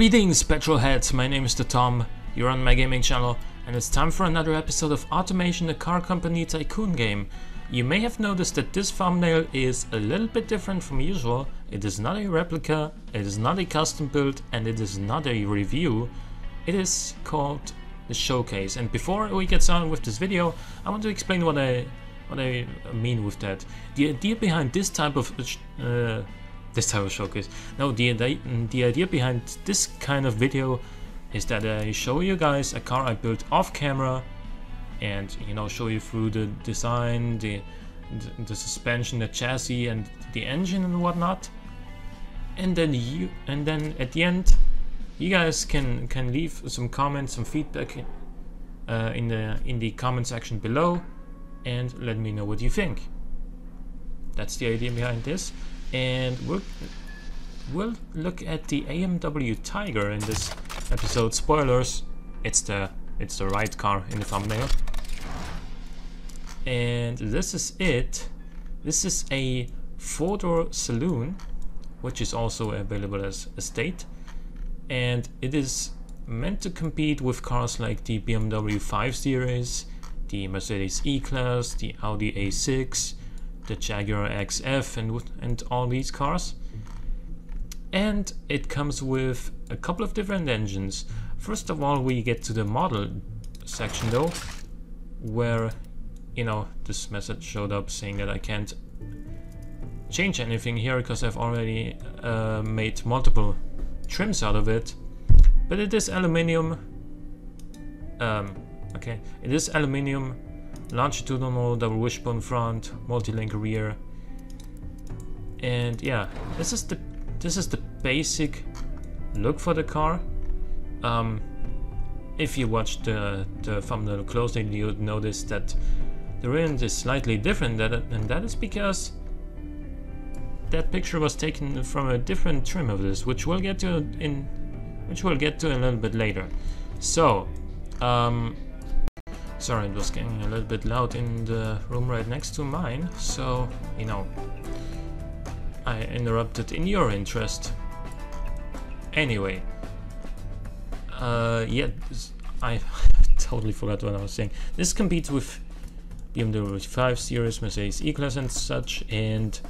Greetings petrolheads, my name is Tom, you're on my gaming channel and it's time for another episode of Automation, the car company tycoon game. You may have noticed that this thumbnail is a little bit different from usual. It is not a replica, it is not a custom build, and it is not a review. It is called the showcase, and before we get started with this video I want to explain what I mean with that. The idea behind this type of showcase. No, the idea behind this kind of video is that I show you guys a car I built off camera and, you know, show you through the design, the suspension, the chassis and the engine and whatnot. And then at the end you guys can leave some comments, some feedback in the comment section below and let me know what you think. That's the idea behind this. And we'll look at the AMW Tiger in this episode. Spoilers, it's the right car in the thumbnail. And this is it. This is a 4-door saloon, which is also available as a state, and it is meant to compete with cars like the BMW 5 Series, the Mercedes E-Class, the Audi A6, the Jaguar XF and all these cars. And it comes with a couple of different engines. First of all, we get to the model section though, where, you know, this message showed up saying that I can't change anything here because I've already made multiple trims out of it. But it is aluminium. Okay, it is aluminium. Longitudinal double wishbone front, multi-link rear, and yeah, this is the basic look for the car. If you watch the thumbnail closely, you'll notice that the rear end is slightly different, and that is because that picture was taken from a different trim of this, which we'll get to a little bit later. So, sorry, it was getting a little bit loud in the room right next to mine, so, you know, I interrupted in your interest. Anyway, yeah, I totally forgot what I was saying. This competes with BMW 5 Series, Mercedes E-Class and such, and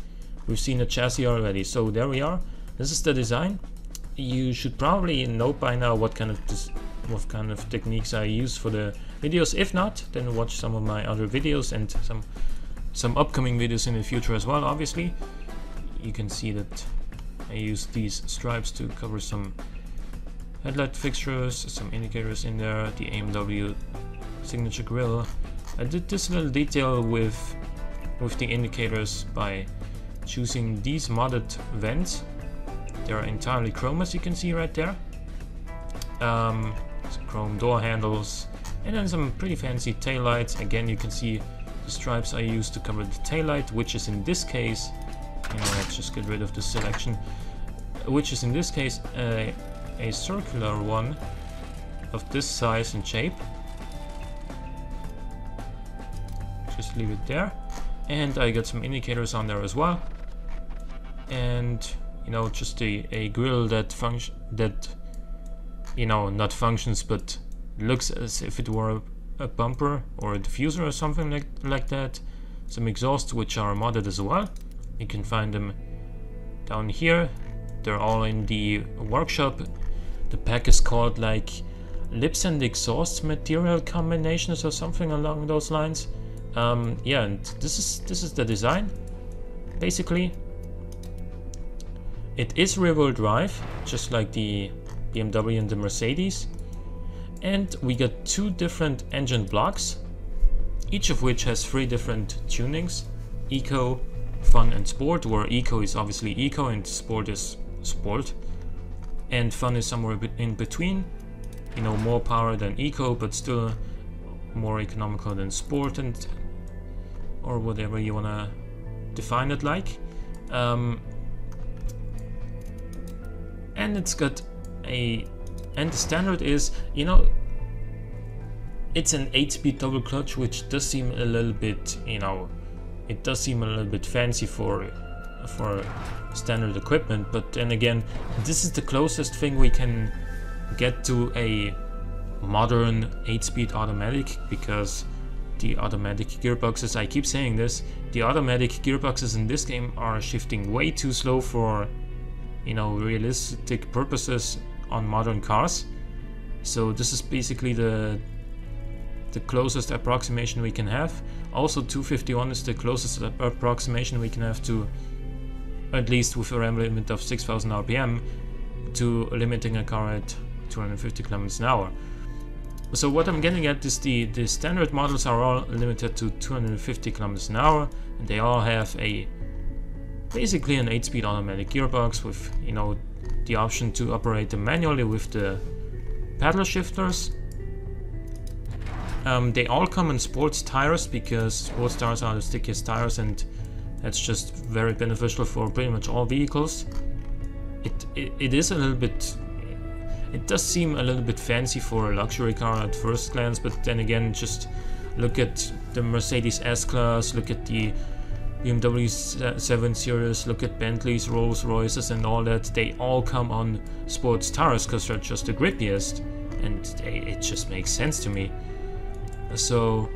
we've seen the chassis already, so there we are. This is the design. You should probably know by now what kind of techniques I use for the videos. If not, then watch some of my other videos and some upcoming videos in the future as well. Obviously, you can see that I use these stripes to cover some headlight fixtures, some indicators in there, the AMW signature grille. I did this little detail with the indicators by choosing these modded vents. They're entirely chrome, as you can see right there. Some chrome door handles, and then some pretty fancy taillights. Again, you can see the stripes I used to cover the taillight, which is in this case, you know, let's just get rid of the selection, which is in this case a circular one of this size and shape. Just leave it there, and I got some indicators on there as well, and, you know, just a grille that you know, not functions, but looks as if it were a bumper or a diffuser or something like that. Some exhausts which are modded as well. You can find them down here. They're all in the workshop. The pack is called like lips and exhaust material combinations or something along those lines. Yeah, and this is the design. Basically, it is rear-wheel drive, just like the BMW and the Mercedes, and we got 2 different engine blocks, each of which has 3 different tunings: Eco, Fun and Sport, where Eco is obviously Eco and Sport is Sport, and Fun is somewhere in between, you know, more power than Eco but still more economical than Sport, and or whatever you wanna define it like. And it's got and the standard is, you know, it's an 8-speed double clutch, which does seem a little bit, you know, it does seem a little bit fancy for for standard equipment, but then again, this is the closest thing we can get to a modern 8-speed automatic, because the automatic gearboxes, I keep saying this, the automatic gearboxes in this game are shifting way too slow for, you know, realistic purposes on modern cars. So this is basically the closest approximation we can have. Also 251 is the closest approximation we can have to, at least with a RAM limit of 6000 RPM, to limiting a car at 250 kilometers an hour. So what I'm getting at is the standard models are all limited to 250 kilometers an hour, and they all have basically an 8-speed automatic gearbox with, you know, the option to operate them manually with the paddle shifters. They all come in sports tires, because sports tires are the stickiest tires, and that's just very beneficial for pretty much all vehicles. It is a little bit, it does seem a little bit fancy for a luxury car at first glance, but then again, just look at the Mercedes S-Class, look at the BMW 7 Series, look at Bentleys, Rolls Royces and all that. They all come on sports tires because they're just the grippiest, and it just makes sense to me. So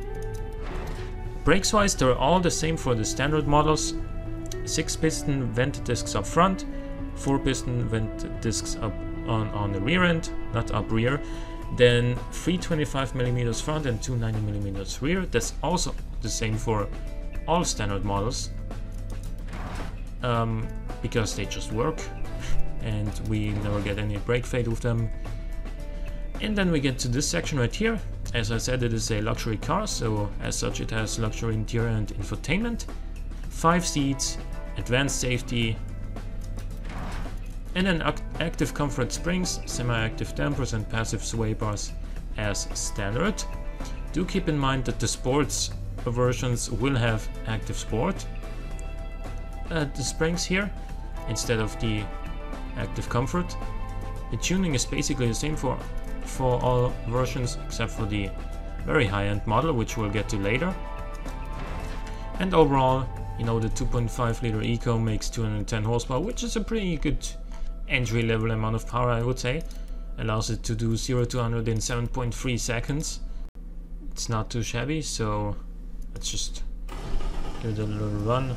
brakes wise, they're all the same for the standard models. 6-piston vent discs up front, 4-piston vent discs up on the rear end, not up rear. Then 3 25mm front and 2 90mm rear. That's also the same for all standard models, because they just work and we never get any brake fade with them. And then we get to this section right here. As I said, it is a luxury car, so as such it has luxury interior and infotainment, 5 seats, advanced safety, and then active comfort springs, semi-active dampers and passive sway bars as standard. Do keep in mind that the sports versions will have active sport the springs here instead of the active comfort. The tuning is basically the same for all versions except for the very high-end model, which we'll get to later. And overall, you know, the 2.5 liter Eco makes 210 horsepower, which is a pretty good entry-level amount of power, I would say. Allows it to do 0 to 100 in 7.3 seconds. It's not too shabby, so let's just give it a little run.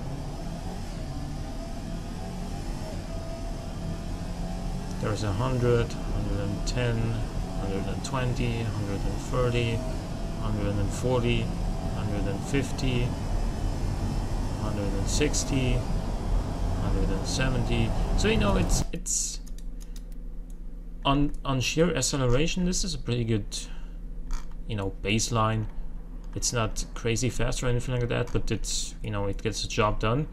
There's 100, 110, 120, 130, 140, 150, 160, 170. So you know, it's on sheer acceleration, this is a pretty good, you know, baseline. It's not crazy fast or anything like that, but it's, you know, it gets the job done.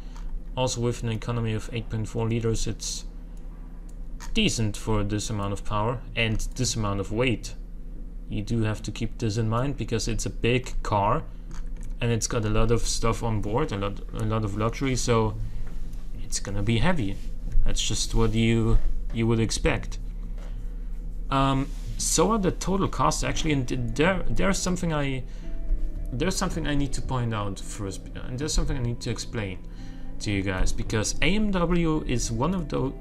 Also with an economy of 8.4 liters, it's decent for this amount of power and this amount of weight. You do have to keep this in mind because it's a big car and it's got a lot of stuff on board, a lot of luxury, so it's gonna be heavy. That's just what you would expect. So are the total costs actually, and there's something I need to point out first, and there's something I need to explain to you guys, because AMW is one of those,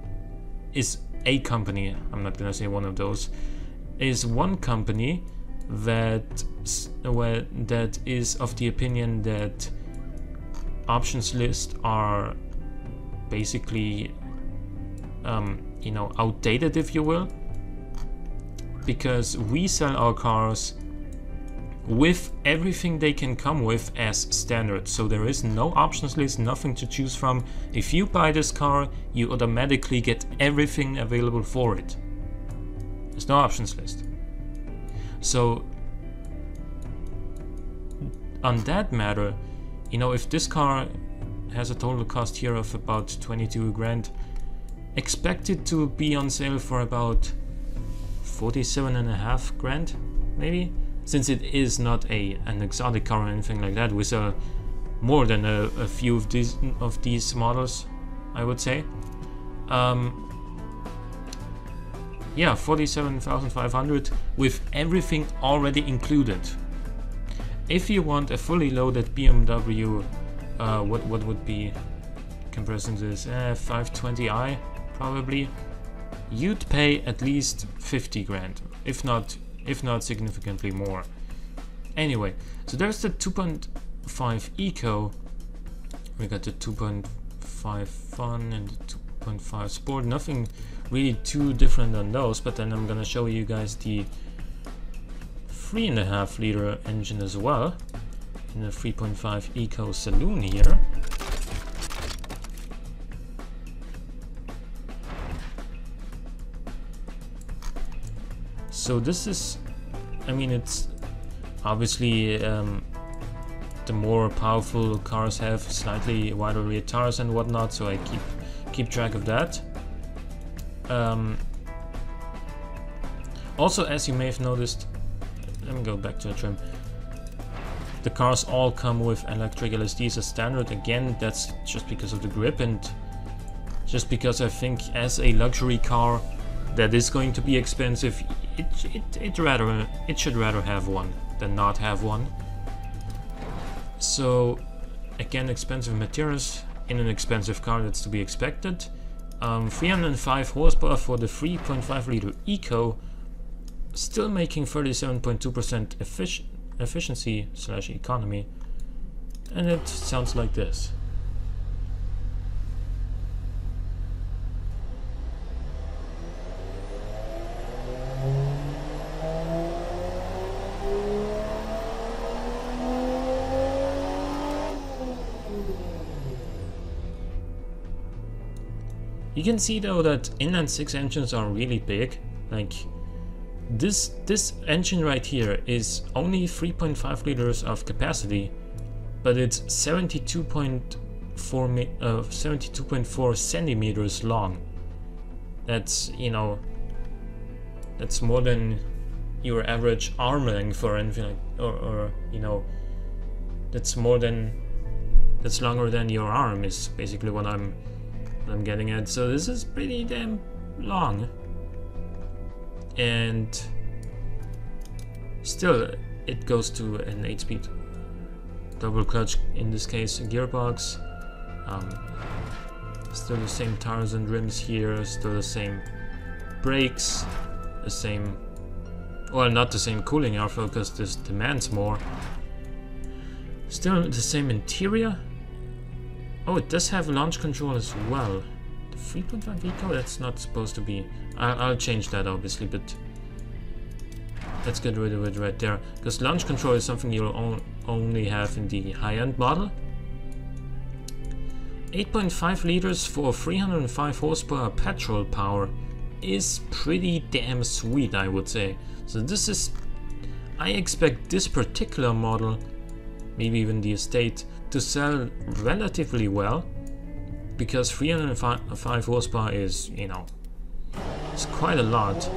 is a company, I'm not gonna say one of those, is one company that is of the opinion that options lists are basically you know, outdated, if you will, because we sell our cars with everything they can come with as standard. So there is no options list, nothing to choose from. If you buy this car, you automatically get everything available for it. There's no options list. So on that matter, you know, if this car has a total cost here of about 22 grand, expect it to be on sale for about 47.5 grand, maybe. Since it is not an exotic car or anything like that, we sell more than a few of these models, I would say. Yeah, 47,500 with everything already included. If you want a fully loaded BMW, what would be comparison to this, 520i probably, you'd pay at least 50 grand, if not significantly more. Anyway, so there's the 2.5 Eco, we got the 2.5 Fun and the 2.5 Sport, nothing really too different than those, but then I'm gonna show you guys the 3.5 liter engine as well, in the 3.5 Eco Saloon here. So this is, I mean, it's obviously the more powerful cars have slightly wider rear tires and whatnot, so I keep track of that. Also, as you may have noticed, let me go back to the trim. The cars all come with electric LSDs as standard. Again, that's just because of the grip and just because I think as a luxury car that is going to be expensive, it should rather have one than not have one. So again, expensive materials in an expensive car, that's to be expected. 305 horsepower for the 3.5 liter Eco, still making 37.2% efficiency / economy, and it sounds like this. You can see though that inline 6 engines are really big. Like this engine right here is only 3.5 liters of capacity, but it's 72.4 centimeters long. That's, you know, that's more than your average arm length or anything like, or you know, that's longer than your arm is basically what I'm getting at. So this is pretty damn long, and still it goes to an 8-speed double clutch, in this case a gearbox. Still the same tires and rims here, still the same brakes, the same, well, not the same cooling airflow because this demands more. Still the same interior. Oh, it does have launch control as well. The 3.5 Eco, that's not supposed to be. I'll change that obviously, but let's get rid of it right there, because launch control is something you'll only have in the high-end model. 8.5 liters for 305 horsepower petrol power is pretty damn sweet, I would say. So this is, I expect this particular model, maybe even the Estate, to sell relatively well, because 305 horsepower is, you know, it's quite a lot.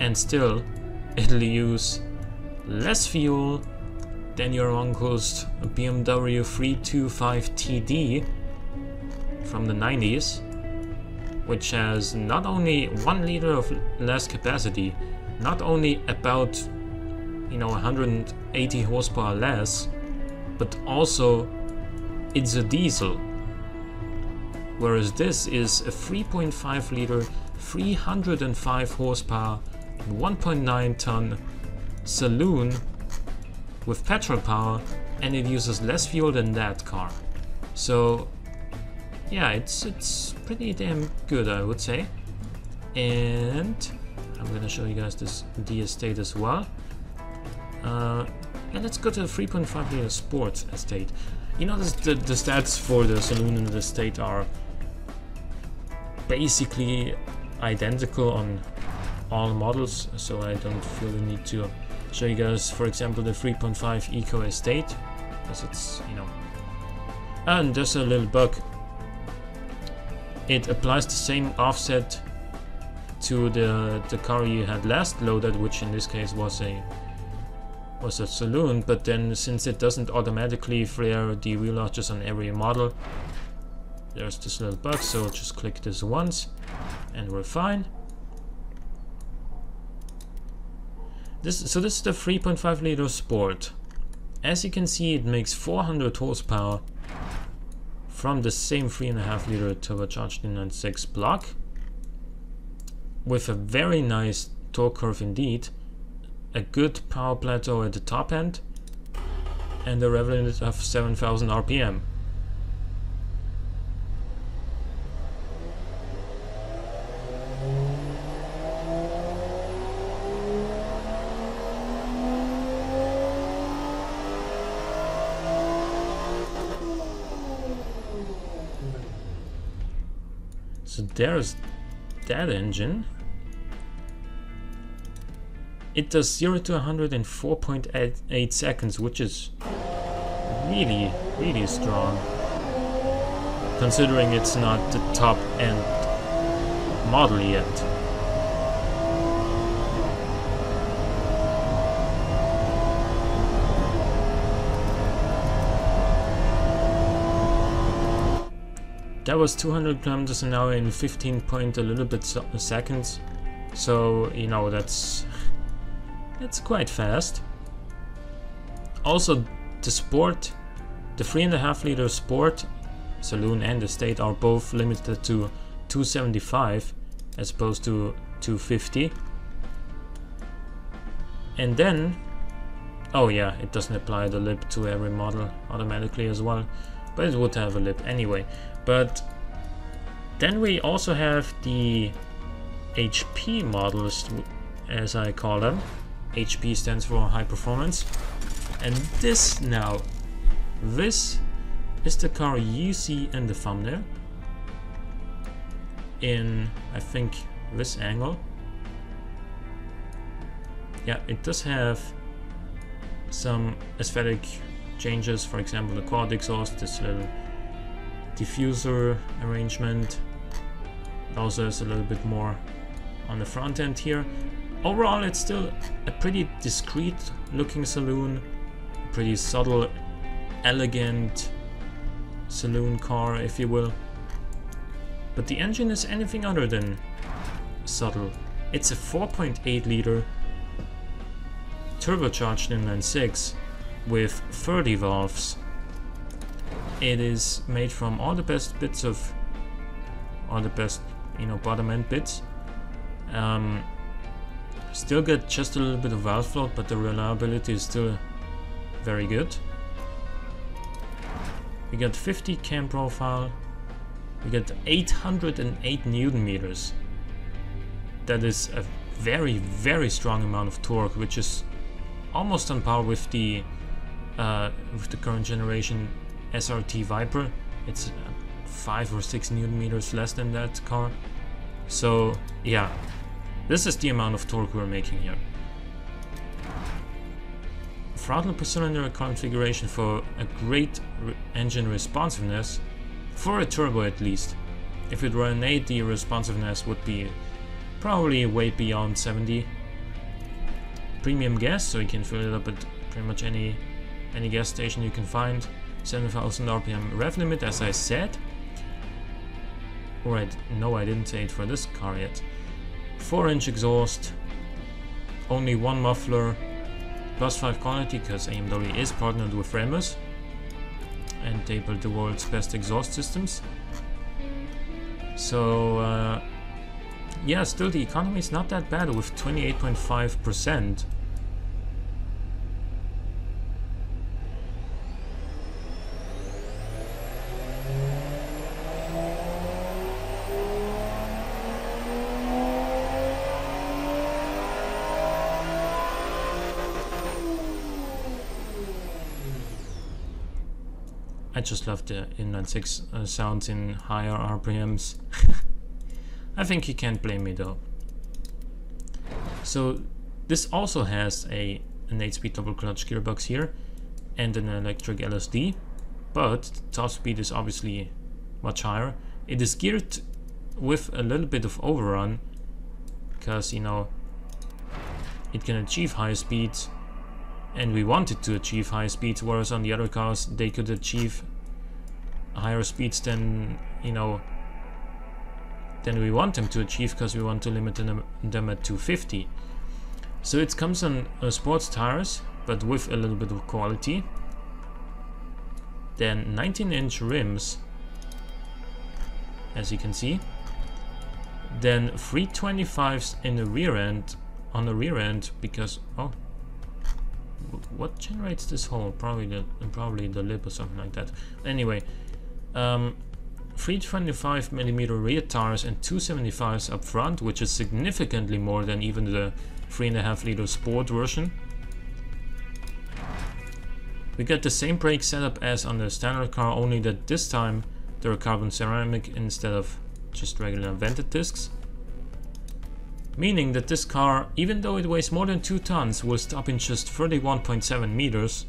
And still, it'll use less fuel than your uncle's BMW 325 TD from the 90s, which has not only 1 liter of less capacity, not only about, you know, 180 horsepower less, but also it's a diesel. Whereas this is a 3.5 liter, 305 horsepower, 1.9 ton saloon with petrol power, and it uses less fuel than that car. So yeah, it's pretty damn good, I would say. And I'm gonna show you guys the Estate as well. And let's go to the 3.5 liter Sport Estate. You know, the stats for the saloon and the Estate are basically identical on all models, so I don't feel the need to show you guys, for example, the 3.5 Eco Estate, because it's, you know. And there's a little bug. It applies the same offset to the car you had last loaded, which in this case was a was a saloon, but then since it doesn't automatically flare the wheel arches on every model, there's this little bug, so I'll just click this once and we're fine. So this is the 3.5 liter Sport. As you can see, it makes 400 horsepower from the same 3.5 liter turbocharged inline 6 block, with a very nice torque curve indeed, a good power plateau at the top end, and a rev limit of 7,000 RPM. So there's that engine. It does 0 to 100 in 4.8 seconds, which is really, really strong, considering it's not the top end model yet. That was 200 kilometers an hour in 15 point a little bit seconds, so you know that's quite fast. Also, the Sport, the 3.5 liter Sport, Saloon and Estate are both limited to 275 as opposed to 250. And then, oh yeah, it doesn't apply the lip to every model automatically as well, but it would have a lip anyway. But then we also have the HP models, as I call them. HP stands for high performance. And this is the car you see in the thumbnail, in I think this angle. Yeah, it does have some aesthetic changes, for example the quad exhaust, this little diffuser arrangement. It also has a little bit more on the front end here. Overall, it's still a pretty discreet looking saloon, pretty subtle, elegant saloon car, if you will. But the engine is anything other than subtle. It's a 4.8 liter turbocharged inline 6 with 30 valves. It is made from all the best bits of, all the best, you know, bottom end bits. Still get just a little bit of valve float, but the reliability is still very good. We got 50 cam profile. We got 808 Newton meters. That is a very, very strong amount of torque, which is almost on par with the current generation SRT Viper. It's 5 or 6 Newton meters less than that car. So yeah, this is the amount of torque we're making here. Throttle per cylinder configuration for a great engine responsiveness, for a turbo at least. If it were an 8, the responsiveness would be probably way beyond 70. Premium gas, so you can fill it up at pretty much any gas station you can find. 7,000 RPM rev limit, as I said. Alright, no, I didn't say it for this car yet. 4-inch exhaust, only one muffler, +5 quality, because AMW is partnered with Remus and they build the world's best exhaust systems. So yeah, still the economy is not that bad with 28.5%. I just love the inline 6 sounds in higher RPMs. I think you can't blame me though. So this also has an 8-speed double clutch gearbox here and an electric LSD, but the top speed is obviously much higher. It is geared with a little bit of overrun, because you know it can achieve higher speeds and we wanted to achieve high speeds, whereas on the other cars they could achieve higher speeds than, you know, than we want them to achieve, because we want to limit them at 250. So it comes on sports tires, but with a little bit of quality. Then 19-inch rims, as you can see. Then 325s in the rear end, on the rear end, because, oh, what generates this hole? Probably the lip or something like that. Anyway, 325mm rear tires and 275s up front, which is significantly more than even the 3.5 liter sport version. We get the same brake setup as on the standard car, only that this time they're carbon ceramic instead of just regular vented discs. Meaning that this car, even though it weighs more than 2 tons, will stop in just 31.7 meters.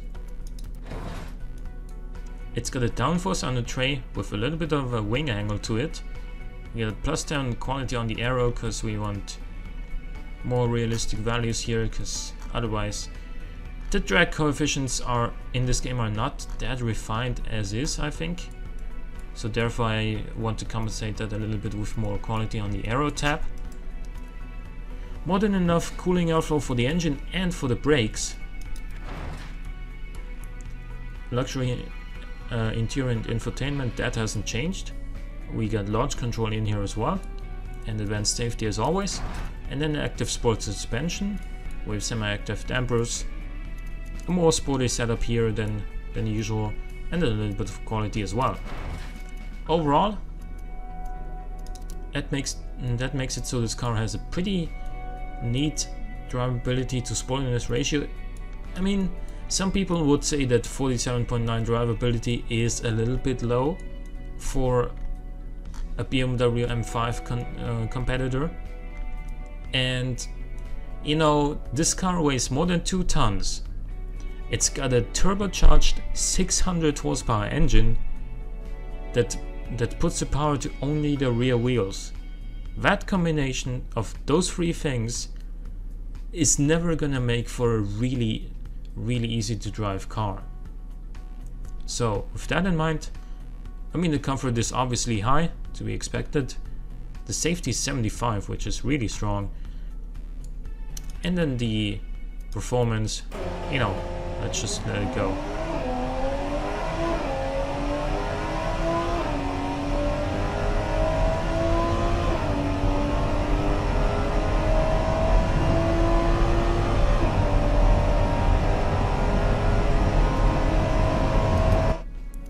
It's got a downforce on the tray with a little bit of a wing angle to it. We get a +10 quality on the aero because we want more realistic values here, because otherwise the drag coefficients are in this game are not that refined as is, I think. So therefore I want to compensate that a little bit with more quality on the aero tab. More than enough cooling airflow for the engine and for the brakes. Luxury interior and infotainment, that hasn't changed. We got launch control in here as well, and advanced safety as always. And then active sport suspension with semi-active dampers. A more sporty setup here than usual, and a little bit of quality as well. Overall, that makes it so this car has a pretty neat drivability to sportiness ratio. I mean, some people would say that 47.9 drivability is a little bit low for a BMW M5 competitor. And, you know, this car weighs more than 2 tons. It's got a turbocharged 600 horsepower engine that puts the power to only the rear wheels. That combination of those 3 things is never gonna make for a really easy to drive car. So with that in mind, I mean, the comfort is obviously high, to be expected. The safety is 75, which is really strong. And then the performance, you know, let's just let it go.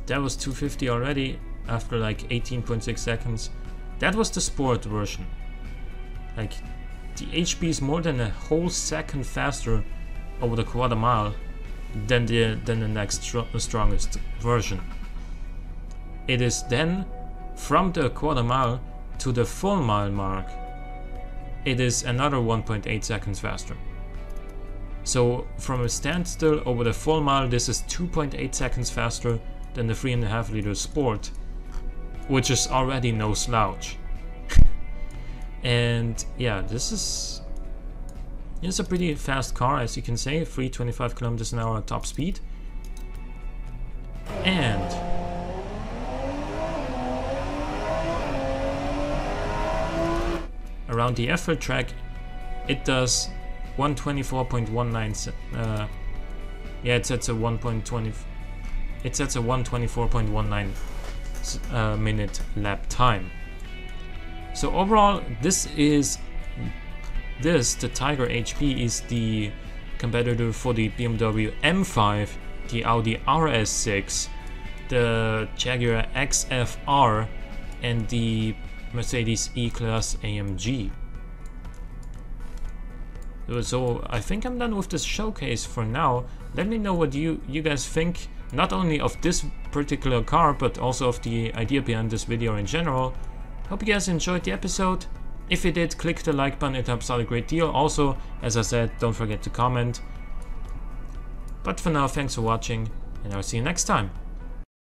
That was 250 already after like 18.6 seconds. That was the sport version. Like, the HP is more than a whole second faster over the quarter mile than the next strongest version. It is then from the quarter mile to the full mile mark, it is another 1.8 seconds faster. So from a standstill over the full mile, this is 2.8 seconds faster than the 3.5 liter sport, which is already no slouch. And yeah, this is a pretty fast car, as you can say, 325 kilometers an hour at top speed. And around the effort track, it does 124.19. Yeah, it sets a 1.20. It sets a 124.19 minute lap time. So overall, the Tiger HP is the competitor for the BMW M5, the Audi RS6, the Jaguar XFR, and the Mercedes E-Class AMG. So I think I'm done with this showcase for now. Let me know what you guys think, not only of this particular car, but also of the idea behind this video in general. Hope you guys enjoyed the episode. If you did, click the like button, it helps out a great deal. Also, as I said, don't forget to comment. But for now, thanks for watching, and I'll see you next time.